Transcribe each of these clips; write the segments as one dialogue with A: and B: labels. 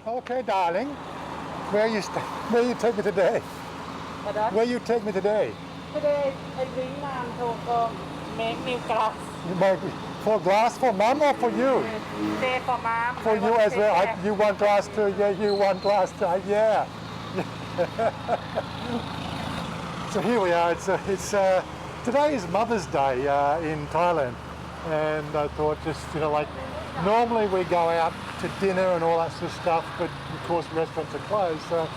A: Okay, darling. Where you take me today?
B: Pardon?
A: Where you take me today?
B: Today I bring mom to go make new glass.
A: You make for glass for mom or for you?
B: Today for mom.
A: For you as well. You want glass too? Yeah, you want glass too? Yeah. So here we are. Today is Mother's Day in Thailand, and I thought just like normally we go out to dinner and all that sort of stuff, but of course restaurants are closed. So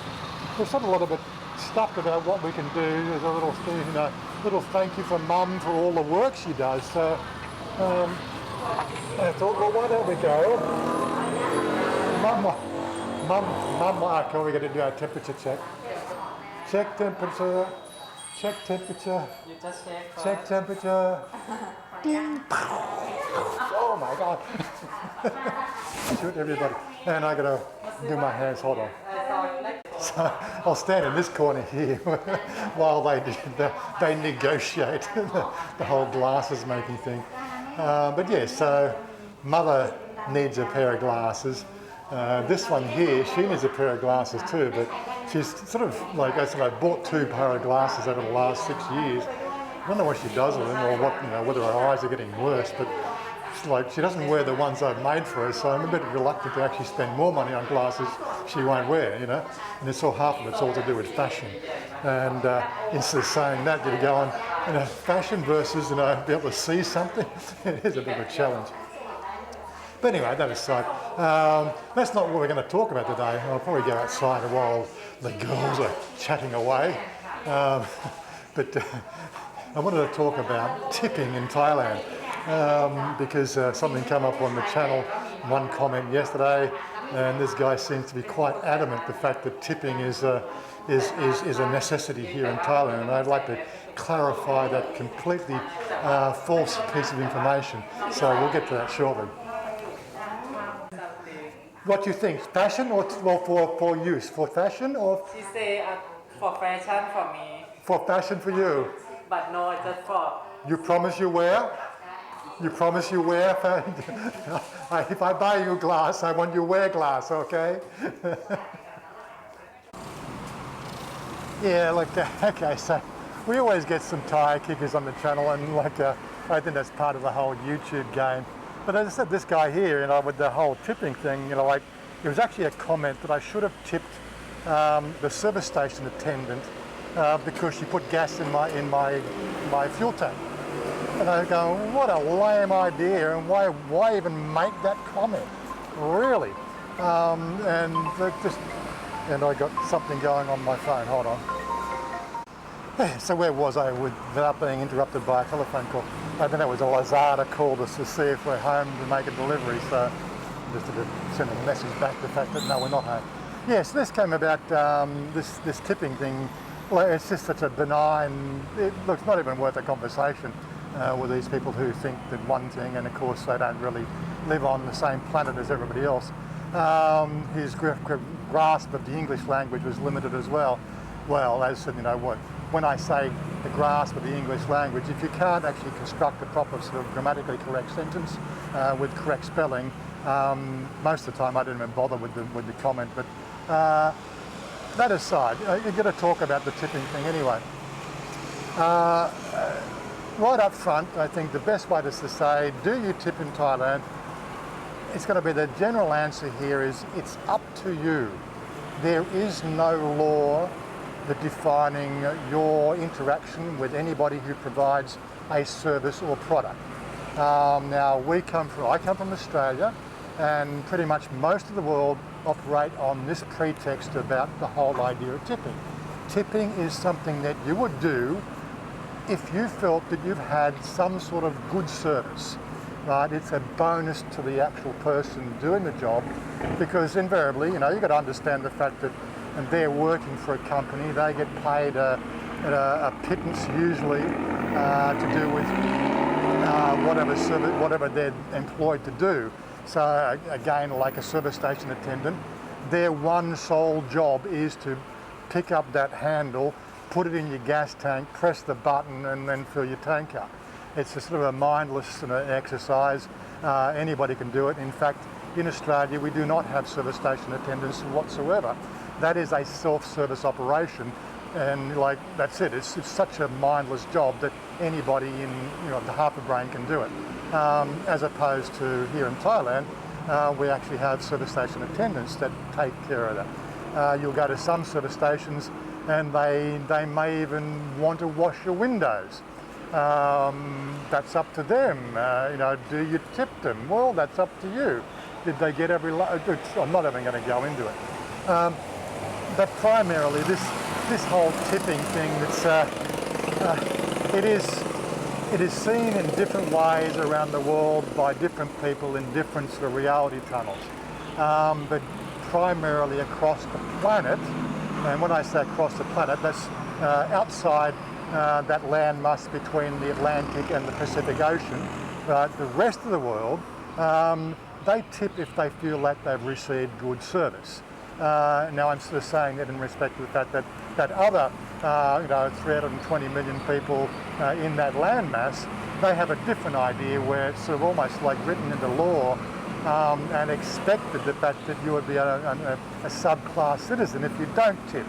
A: we're sort of a little bit stuffed about what we can do. There's a little little thank you for Mum for all the work she does. So I thought, well, why don't we go? Mum, okay, we're going to do our temperature check. Check temperature. Check temperature.
B: You just check.
A: Check temperature. Ding. Oh my God. Shoot everybody. And I gotta do my hands. Hold on. So I'll stand in this corner here while they negotiate the whole glasses making thing. But yeah, so Mother needs a pair of glasses. This one here, she needs a pair of glasses too, but she's sort of like, I said, I bought 2 pair of glasses over the last 6 years. I don't know what she does with them or what, whether her eyes are getting worse, but it's like she doesn't wear the ones I've made for her, so I'm a bit reluctant to actually spend more money on glasses she won't wear, and it's all half of it's all to do with fashion. And instead of saying that, you're going, fashion versus, be able to see something, it is a bit of a challenge. But anyway, that aside, that's not what we're going to talk about today. I'll probably go outside while the girls are chatting away. But I wanted to talk about tipping in Thailand because something came up on the channel, one comment yesterday, and this guy seems to be quite adamant the fact that tipping is a necessity here in Thailand, and I'd like to clarify that completely false piece of information. So we'll get to that shortly. What do you think? Fashion or for use? For fashion or?
B: She say for fashion for me.
A: For fashion for you?
B: But no, just for.
A: You promise you wear? You promise you wear? If I buy you glass, I want you to wear glass, okay? Yeah, okay, so we always get some tire kickers on the channel, and I think that's part of the whole YouTube game. But as I said, this guy here, with the whole tipping thing, it was actually a comment that I should have tipped the service station attendant because she put gas in my fuel tank. And I go, what a lame idea, and why even make that comment? Really? And I got something going on my phone. Hold on. So where was I without being interrupted by a telephone call? I think that was a Wazza called us to see if we're home to make a delivery. So just to send a message back the fact that no, we're not home. Yes, this came about this tipping thing. Well, it's just such a benign. It looks not even worth a conversation with these people who think that one thing, and of course they don't really live on the same planet as everybody else. His grasp of the English language was limited as well. Well, as when I say the grasp of the English language, if you can't actually construct a proper sort of grammatically correct sentence with correct spelling, most of the time I didn't even bother with the comment. But that aside, you've got to talk about the tipping thing anyway. Right up front, I think the best way is to say, do you tip in Thailand? It's going to be the general answer here is it's up to you. There is no law that defining your interaction with anybody who provides a service or product. Now I come from Australia, and pretty much most of the world operate on this pretext about the whole idea of tipping. Tipping is something that you would do if you felt that you've had some sort of good service, right? It's a bonus to the actual person doing the job, because invariably, you've got to understand the fact that and they're working for a company, they get paid a pittance usually to do with whatever they're employed to do. So again, like a service station attendant, their one sole job is to pick up that handle, put it in your gas tank, press the button, and then fill your tank up. It's a sort of a mindless exercise. Anybody can do it. In fact, in Australia we do not have service station attendants whatsoever. That is a self-service operation, and like that's it. It's such a mindless job that anybody in the half a brain can do it. As opposed to here in Thailand, we actually have service station attendants that take care of that. You'll go to some service stations and they may even want to wash your windows. That's up to them. Do you tip them? Well, that's up to you. Did they get every? I'm not even going to go into it. But primarily, this whole tipping thing, it is seen in different ways around the world by different people in different sort of reality tunnels. But primarily across the planet, and when I say across the planet, that's outside that landmass between the Atlantic and the Pacific Ocean. The rest of the world, they tip if they feel that they've received good service. Now I'm sort of saying that in respect to the fact that other 320 million people in that landmass, they have a different idea where it's sort of almost like written into law and expected that you would be a subclass citizen if you don't tip.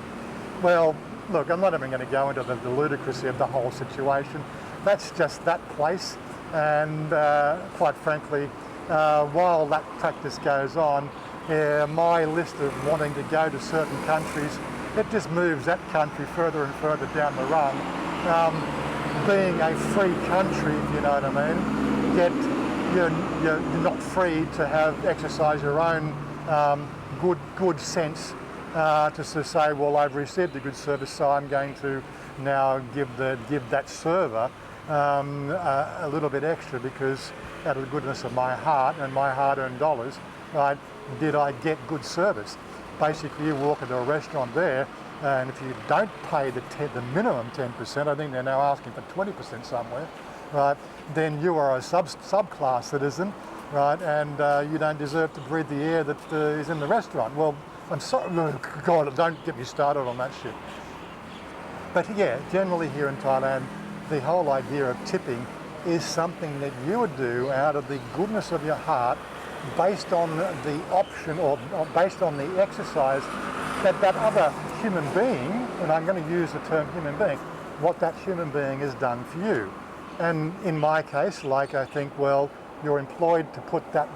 A: Well, look, I'm not even going to go into the ludicrousy of the whole situation. That's just that place, and quite frankly, while that practice goes on, my list of wanting to go to certain countries, it just moves that country further and further down the rung. Being a free country, if you know what I mean, yet you're not free to exercise your own good sense to say, well, I've received a good service, so I'm going to now give that server a little bit extra because out of the goodness of my heart and my hard-earned dollars, right, did I get good service? Basically, you walk into a restaurant there, and if you don't pay the minimum 10%, I think they're now asking for 20% somewhere, right, then you are a subclass citizen, right, and you don't deserve to breathe the air that is in the restaurant. Well, I'm sorry, God, don't get me started on that shit. But yeah, generally here in Thailand, the whole idea of tipping is something that you would do out of the goodness of your heart, based on the option or based on the exercise that other human being, and I'm going to use the term human being, what that human being has done for you. And in my case, like I think, well, you're employed to put that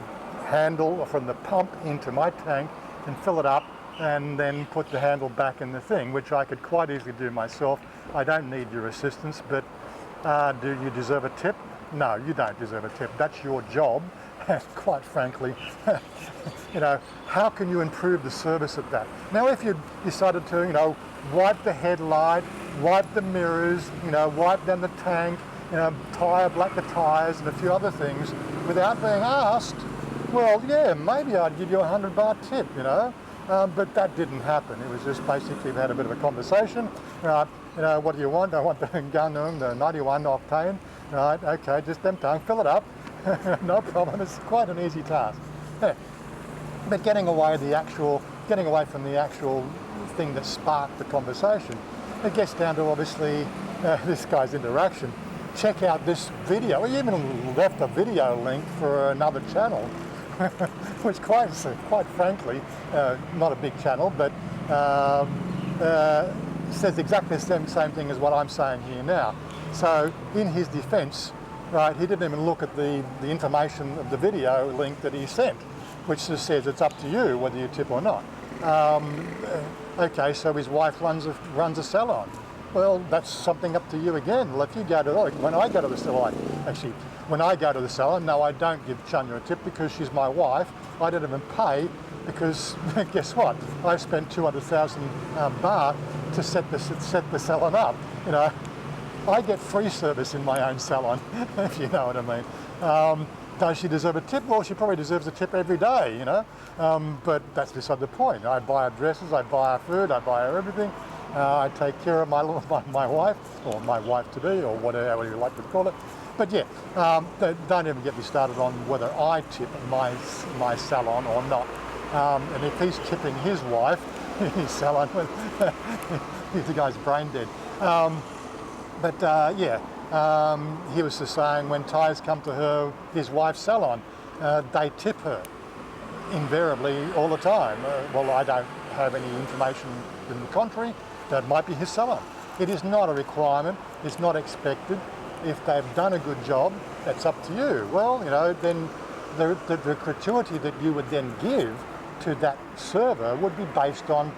A: handle from the pump into my tank and fill it up and then put the handle back in the thing, which I could quite easily do myself. I don't need your assistance, but do you deserve a tip? No, you don't deserve a tip. That's your job. And quite frankly, how can you improve the service at that? Now, if you decided to, wipe the headlight, wipe the mirrors, wipe down the tank, black the tires and a few other things without being asked, well, yeah, maybe I'd give you a 100 baht tip, but that didn't happen. It was just basically we had a bit of a conversation. What do you want? I want the Gangnam, the 91 octane. Right, okay, just them tongue, fill it up. No problem, it's quite an easy task. Yeah. But getting away from the actual thing that sparked the conversation, it gets down to obviously this guy's interaction. Check out this video. We even left a video link for another channel, which quite frankly, not a big channel, but says exactly the same thing as what I'm saying here now. So in his defense, right, he didn't even look at the information of the video link that he sent, which just says it's up to you whether you tip or not. Okay, so his wife runs a salon. Well, that's something up to you again. Well, if you go to, when I go to the salon, no, I don't give Chanya a tip because she's my wife. I don't even pay because guess what? I spent 200,000 baht to set the salon up. I get free service in my own salon, if you know what I mean. Does she deserve a tip? Well, she probably deserves a tip every day, but that's beside the point. I buy her dresses, I buy her food, I buy her everything. I take care of my wife, or my wife-to-be, or whatever you like to call it. But yeah, don't even get me started on whether I tip my salon or not. And if he's tipping his wife in his salon, the guy's brain dead. He was just saying when Thais come to his wife's salon, they tip her. invariably all the time. Well, I don't have any information in the contrary. That might be his salon. It is not a requirement. It's not expected. If they've done a good job, that's up to you. Well, then the gratuity that you would then give to that server would be based on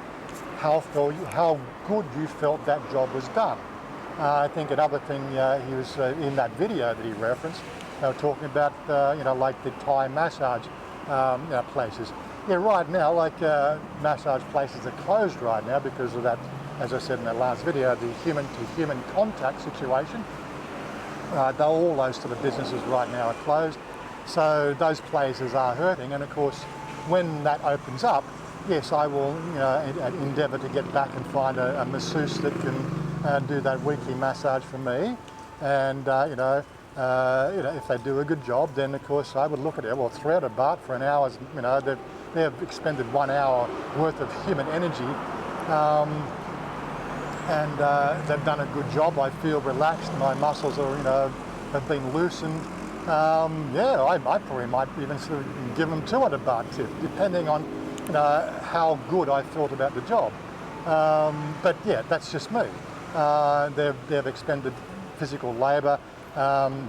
A: how good you felt that job was done. I think another thing he was in that video that he referenced, they were talking about like the Thai massage places. Yeah, right now, like massage places are closed right now because of that, as I said in that last video, the human-to-human contact situation. All those sort of businesses right now are closed. So those places are hurting, and of course, when that opens up, yes, I will endeavour to get back and find a masseuse that can do that weekly massage for me. And if they do a good job, then of course I would look at it. Well, 300 baht for an hour, they've expended 1 hour worth of human energy, and they've done a good job. I feel relaxed. My muscles are, have been loosened. I probably might even sort of give them 200 baht tip, depending on how good I felt about the job. But yeah, that's just me. They've expended physical labour.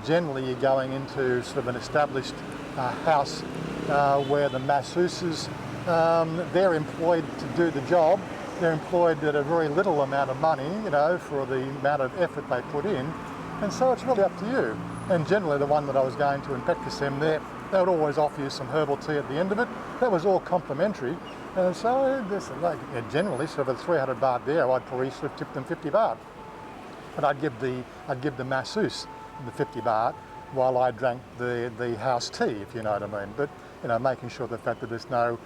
A: Generally, you're going into sort of an established house where the masseuses, they're employed to do the job. They're employed at a very little amount of money, for the amount of effort they put in. And so it's really up to you. And generally the one that I was going to in Petkasem there, they would always offer you some herbal tea at the end of it. That was all complimentary. And so generally sort of a 300 baht there, I'd probably sort of tip them 50 baht. But I'd give the masseuse the 50 baht while I drank the house tea, if you know what I mean. But making sure the fact that there's no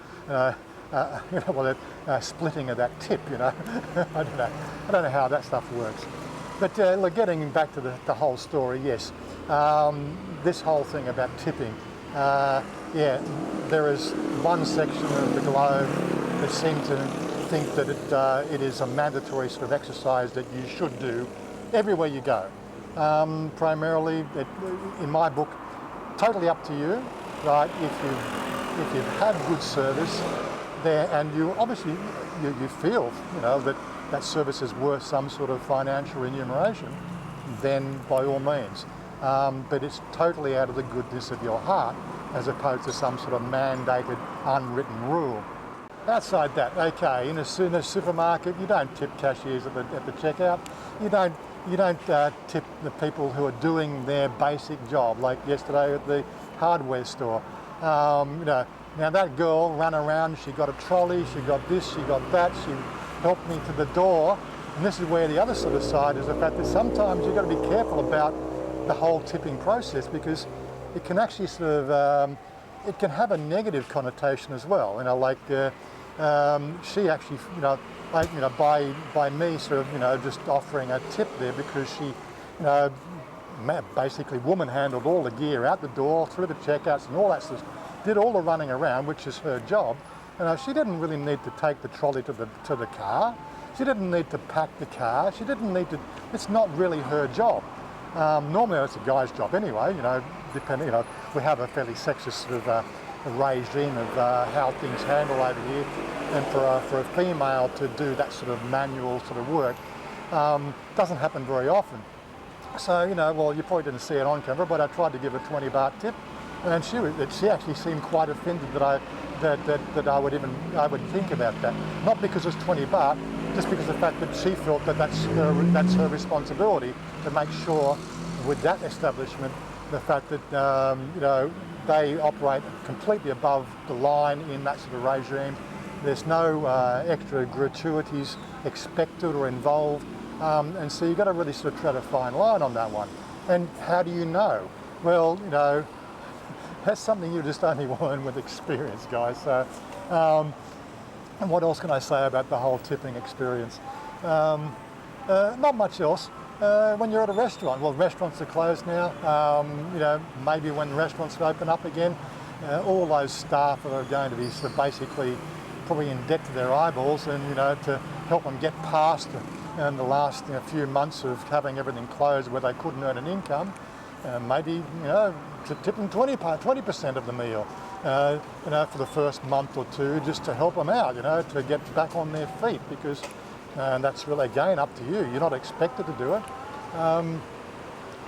A: splitting of that tip, I don't know how that stuff works. But look, getting back to the whole story, yes, this whole thing about tipping, there is one section of the globe that seem to think that it is a mandatory sort of exercise that you should do everywhere you go. Primarily, in my book, totally up to you, right? If you've had good service there, and you obviously you feel that service is worth some sort of financial remuneration, then by all means. But it's totally out of the goodness of your heart, as opposed to some sort of mandated, unwritten rule. Outside that, okay, in a supermarket, you don't tip cashiers at the checkout. You don't tip the people who are doing their basic job, like yesterday at the hardware store. Now that girl ran around, she got a trolley, she got this, she got that, she helped me to the door. And this is where the other sort of side is the fact that sometimes you've got to be careful about the whole tipping process, because it can actually sort of, it can have a negative connotation as well. She actually, by me sort of, just offering a tip there, because she, basically woman handled all the gear out the door, through the checkouts and all that stuff, did all the running around, which is her job. She didn't really need to take the trolley to the car. She didn't need to pack the car. She didn't need to, it's not really her job. Normally it's a guy's job anyway, depending, we have a fairly sexist sort of regime of how things handle over here, and for a female to do that sort of manual sort of work doesn't happen very often. So, well, you probably didn't see it on camera, but I tried to give a 20 baht tip, and she actually seemed quite offended that I would think about that. Not because it's 20 baht, just because of the fact that she felt that that's her responsibility to make sure with that establishment, the fact that they operate completely above the line in that sort of regime. There's no extra gratuities expected or involved, and so you've got to really sort of tread a fine line on that one. And how do you know? Well, that's something you just only learn with experience, guys. So, and what else can I say about the whole tipping experience? Not much else. When you're at a restaurant, well, restaurants are closed now. Maybe when restaurants open up again, all those staff are going to be sort of basically probably in debt to their eyeballs, and to help them get past the last few months of having everything closed where they couldn't earn an income, maybe to tip them 20% of the meal. for the first month or two, just to help them out, to get back on their feet, because that's really, again, up to you. You're not expected to do it.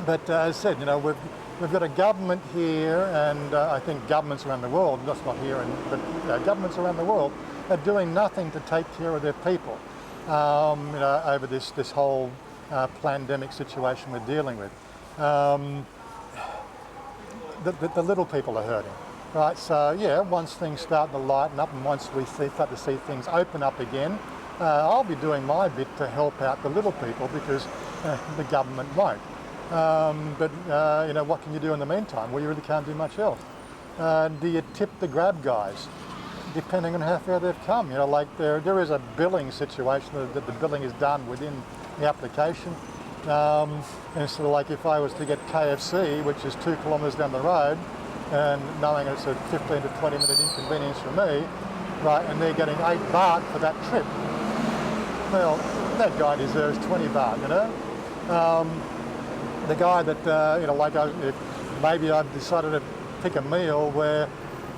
A: But as I said, we've got a government here, and I think governments around the world, that's not here, but governments around the world are doing nothing to take care of their people over this whole pandemic situation we're dealing with. The little people are hurting, right? So yeah, once things start to lighten up and once we start to see things open up again, I'll be doing my bit to help out the little people, because the government won't. But what can you do in the meantime? Well, you really can't do much else. Do you tip the grab guys? Depending on how far they've come. Like there is a billing situation that the billing is done within the application. And sort of like if I was to get KFC, which is 2 kilometres down the road, and knowing it's a 15 to 20 minute inconvenience for me, right, and they're getting 8 baht for that trip. Well, that guy deserves 20 baht, The guy that, maybe I've decided to pick a meal where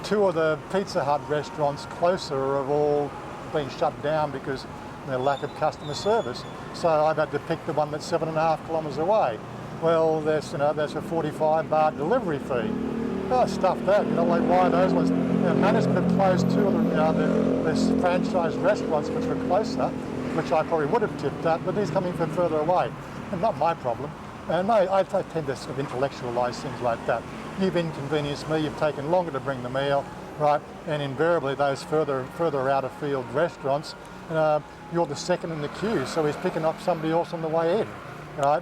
A: 2 of the Pizza Hut restaurants closer have all been shut down because of their lack of customer service. So I've had to pick the one that's 7.5 kilometres away. Well, there's a 45 baht delivery fee. Oh, stuff that, like why those ones? Management have closed 2 of the franchise restaurants which were closer, which I probably would have tipped at, but these coming from further away. And not my problem. And I tend to sort of intellectualise things like that. You've inconvenienced me, you've taken longer to bring the meal, right? And invariably those further out of field restaurants, you're the second in the queue, so he's picking up somebody else on the way in, right?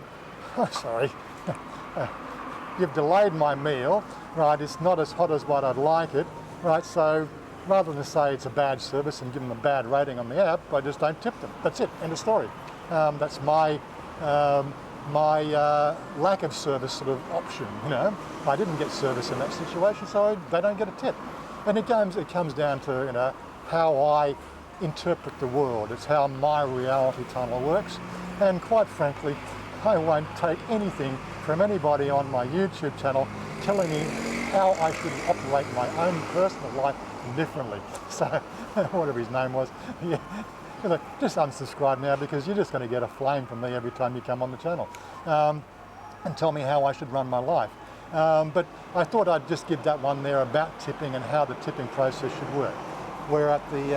A: Oh, sorry. You've delayed my meal, right? It's not as hot as what I'd like it, right? So rather than say it's a bad service and give them a bad rating on the app, I just don't tip them. That's it, end of story. That's my lack of service sort of option, I didn't get service in that situation, so they don't get a tip. And it comes down to, how I interpret the world. It's how my reality tunnel works. And quite frankly, I won't take anything from anybody on my YouTube channel telling me how I should operate my own personal life differently. So, whatever his name was, yeah. Just unsubscribe now, because you're just going to get a flame from me every time you come on the channel and tell me how I should run my life. But I thought I'd just give that one there about tipping and how the tipping process should work. We're at the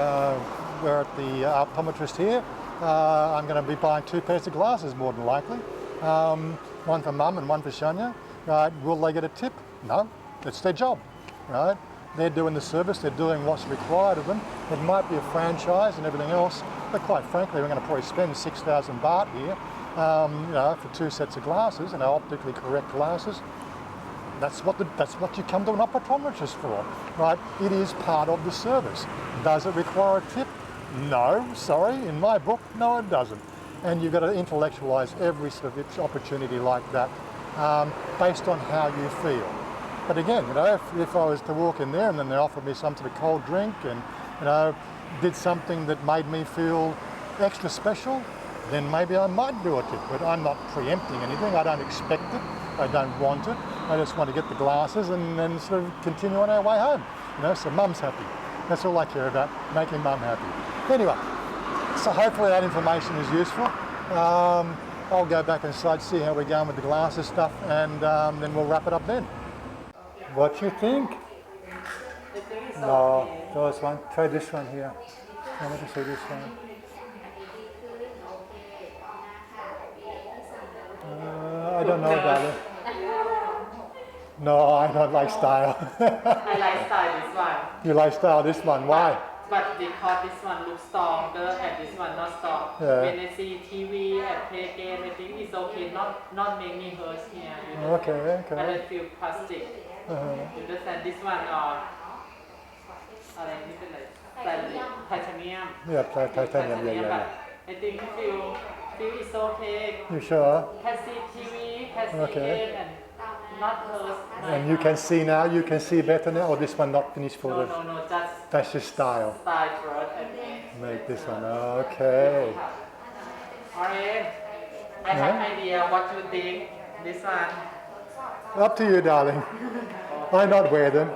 A: optometrist here. I'm going to be buying 2 pairs of glasses more than likely. One for Mum and one for Chanya. Right? Will they get a tip? No, it's their job. Right? They're doing the service, they're doing what's required of them. It might be a franchise and everything else, but quite frankly, we're going to probably spend 6,000 baht here, for 2 sets of glasses, optically correct glasses. That's what you come to an optometrist for, right? It is part of the service. Does it require a tip? No, sorry, in my book, no, it doesn't. And you've got to intellectualize every sort of opportunity like that, based on how you feel. But again, if I was to walk in there and then they offered me some sort of cold drink and, did something that made me feel extra special, then maybe I might do a tip. But I'm not preempting anything. I don't expect it. I don't want it. I just want to get the glasses and then sort of continue on our way home. So Mum's happy. That's all I care about, making Mum happy. Anyway, so hopefully that information is useful. I'll go back inside, see how we're going with the glasses stuff, and then we'll wrap it up then. What you think? No, those one. Try this one here. I want to see this one. I don't know, darling. No, I don't like style.
B: I like style this one.
A: You like style this one? Why?
B: But because this one looks stronger and this one not strong.
A: Yeah.
B: When I see TV and play game, I think it's okay. Not make me hurt here.
A: Okay.
B: I don't feel plastic. You understand? This one titanium.
A: Yeah, titanium. Yeah.
B: I think feel it's okay.
A: You sure?
B: Can see TV, can see game, and not hurt.
A: And you can see now. You can see better now, or this one not finished for the.
B: No,
A: That's your style.
B: Style first and
A: Make this one. Okay.
B: Alright. I have idea what you think. This one.
A: Up to you, darling. I not wear them.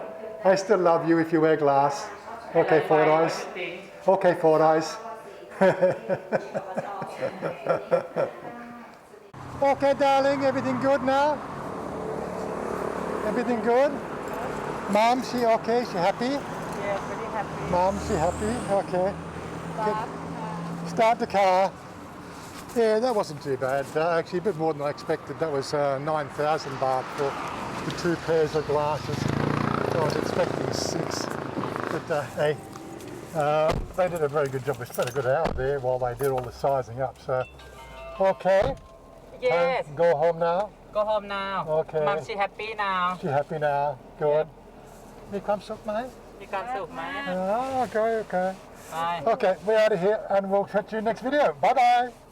A: I still love you if you wear glass. Okay,
B: Like
A: Four
B: buy
A: Eyes.
B: everything.
A: Okay, Four Eyes. Okay, darling, everything good now? Everything good? Mom, she okay? She happy?
C: Yeah, pretty happy.
A: Mom, she happy? Okay.
C: Start.
A: Start the car. Yeah, that wasn't too bad. Actually, a bit more than I expected. That was 9,000 baht for the 2 pairs of glasses. I was expecting 6. But hey, they did a very good job. We spent a good hour there while they did all the sizing up. So, okay.
C: Yes.
A: Go home now.
C: Go home now.
A: Okay.
C: Mom, she happy now.
A: She happy now. Good. มีความสุขไหม
C: มีความสุขไหม
A: Oh, okay, okay.
C: Bye.
A: Okay, we're out of here and we'll catch you next video. Bye bye.